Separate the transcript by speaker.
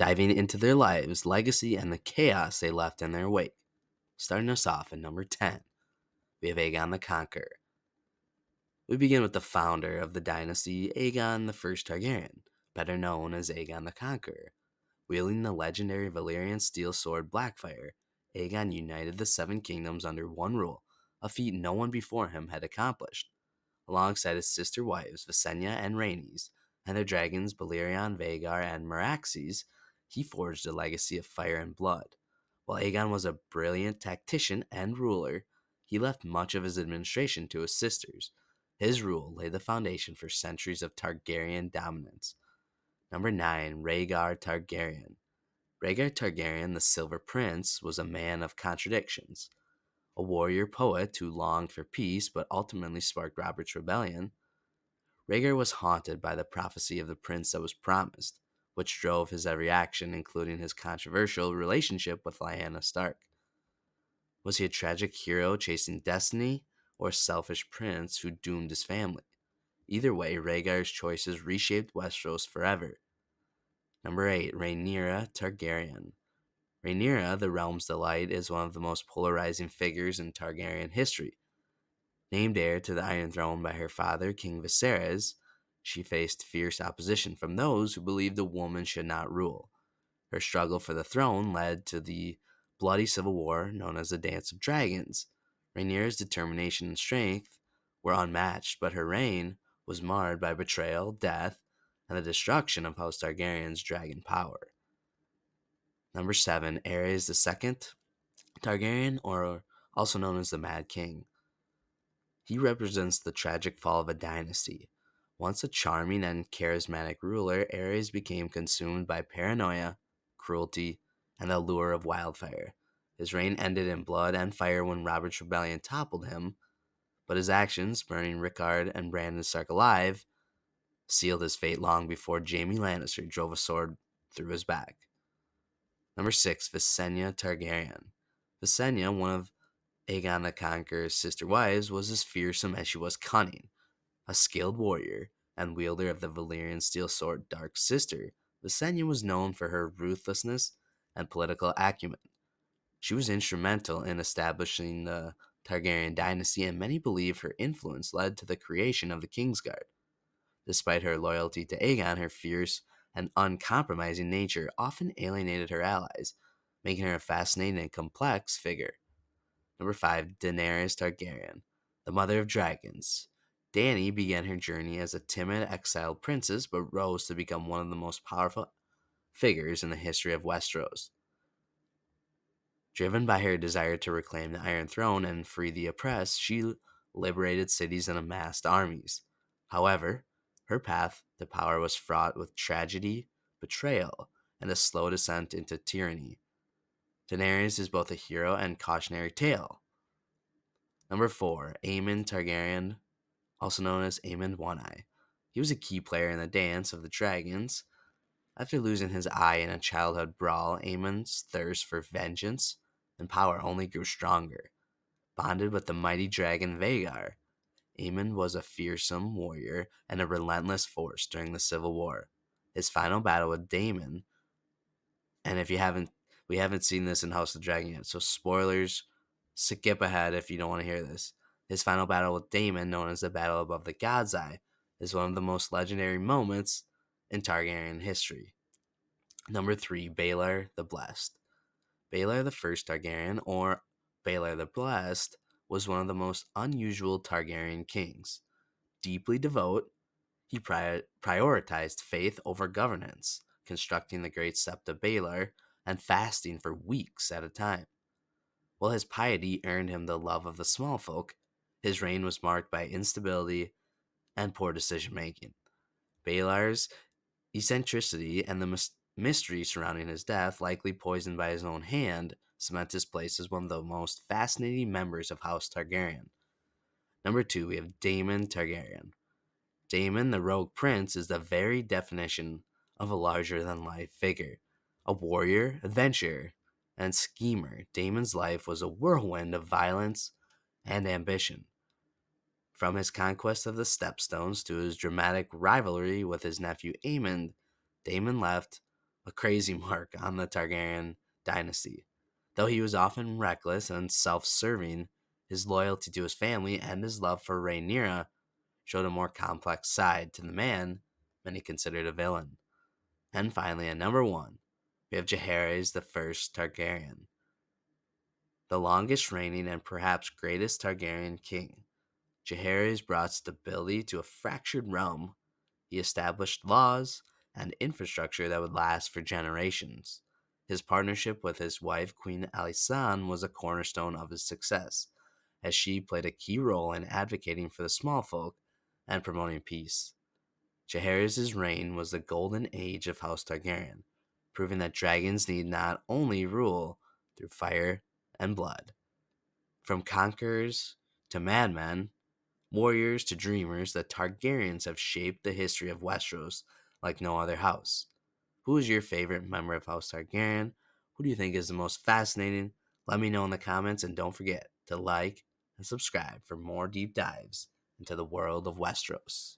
Speaker 1: diving into their lives, legacy, and the chaos they left in their wake. Starting us off at number 10, we have Aegon the Conqueror. We begin with the founder of the dynasty, Aegon the First Targaryen, better known as Aegon the Conqueror. Wielding the legendary Valyrian steel sword Blackfire, Aegon united the Seven Kingdoms under one rule, a feat no one before him had accomplished. Alongside his sister wives Visenya and Rhaenys, and their dragons Balerion, Vhagar, and Meraxes, he forged a legacy of fire and blood. While Aegon was a brilliant tactician and ruler, he left much of his administration to his sisters. His rule laid the foundation for centuries of Targaryen dominance. Number 9, Rhaegar Targaryen. Rhaegar Targaryen, the Silver Prince, was a man of contradictions. A warrior poet who longed for peace but ultimately sparked Robert's rebellion, Rhaegar was haunted by the prophecy of the prince that was promised, which drove his every action, including his controversial relationship with Lyanna Stark. Was he a tragic hero chasing destiny, or a selfish prince who doomed his family? Either way, Rhaegar's choices reshaped Westeros forever. Number 8, Rhaenyra Targaryen. Rhaenyra, the realm's delight, is one of the most polarizing figures in Targaryen history. Named heir to the Iron Throne by her father, King Viserys, she faced fierce opposition from those who believed a woman should not rule. Her struggle for the throne led to the bloody civil war known as the Dance of Dragons. Rhaenyra's determination and strength were unmatched, but her reign was marred by betrayal, death, and the destruction of House Targaryen's dragon power. Number 7, Aerys II Targaryen, or also known as the Mad King. He represents the tragic fall of a dynasty. Once a charming and charismatic ruler, Aerys became consumed by paranoia, cruelty, and the lure of wildfire. His reign ended in blood and fire when Robert's rebellion toppled him, but his actions, burning Rickard and Brandon Stark alive, sealed his fate long before Jaime Lannister drove a sword through his back. Number 6, Visenya Targaryen. Visenya, one of Aegon the Conqueror's sister wives, was as fearsome as she was cunning. A skilled warrior and wielder of the Valyrian steel sword Dark Sister, Visenya was known for her ruthlessness and political acumen. She was instrumental in establishing the Targaryen dynasty, and many believe her influence led to the creation of the Kingsguard. Despite her loyalty to Aegon, her fierce and uncompromising nature often alienated her allies, making her a fascinating and complex figure. Number 5, Daenerys Targaryen, the mother of dragons. Dany began her journey as a timid, exiled princess, but rose to become one of the most powerful figures in the history of Westeros. Driven by her desire to reclaim the Iron Throne and free the oppressed, she liberated cities and amassed armies. However, her path to power was fraught with tragedy, betrayal, and a slow descent into tyranny. Daenerys is both a hero and cautionary tale. Number 4, Aemond Targaryen, also known as Aemond One-Eye. He was a key player in the Dance of the Dragons. After losing his eye in a childhood brawl, Aemond's thirst for vengeance and power only grew stronger. Bonded with the mighty dragon Vhagar, Aemond was a fearsome warrior and a relentless force during the Civil War. His final battle with Daemon, and if you haven't, we haven't seen this in House of the Dragon yet, so spoilers, skip ahead if you don't want to hear this. His final battle with Daemon, known as the Battle Above the God's Eye, is one of the most legendary moments in Targaryen history. Number 3, Baelor the Blessed. Baelor the First Targaryen, or Baelor the Blessed, was one of the most unusual Targaryen kings. Deeply devout, he prioritized faith over governance, constructing the Great Sept of Baelor and fasting for weeks at a time. While his piety earned him the love of the small folk, his reign was marked by instability and poor decision making. Baelor's eccentricity and the mystery surrounding his death, likely poisoned by his own hand, cement his place as one of the most fascinating members of House Targaryen. Number 2, we have Daemon Targaryen. Daemon, the rogue prince, is the very definition of a larger-than-life figure. A warrior, adventurer, and schemer, Daemon's life was a whirlwind of violence and ambition. From his conquest of the Stepstones to his dramatic rivalry with his nephew Aemond, Daemon left a crazy mark on the Targaryen dynasty. Though he was often reckless and self serving, his loyalty to his family and his love for Rhaenyra showed a more complex side to the man many considered a villain. And finally, at number one, we have Jaehaerys the First Targaryen, the longest reigning and perhaps greatest Targaryen king. Jaehaerys brought stability to a fractured realm. He established laws and infrastructure that would last for generations. His partnership with his wife, Queen Alysanne, was a cornerstone of his success, as she played a key role in advocating for the small folk and promoting peace. Jaehaerys' reign was the golden age of House Targaryen, proving that dragons need not only rule through fire and blood. From conquerors to madmen, warriors to dreamers, the Targaryens have shaped the history of Westeros like no other house. Who is your favorite member of House Targaryen? Who do you think is the most fascinating? Let me know in the comments, and don't forget to like and subscribe for more deep dives into the world of Westeros.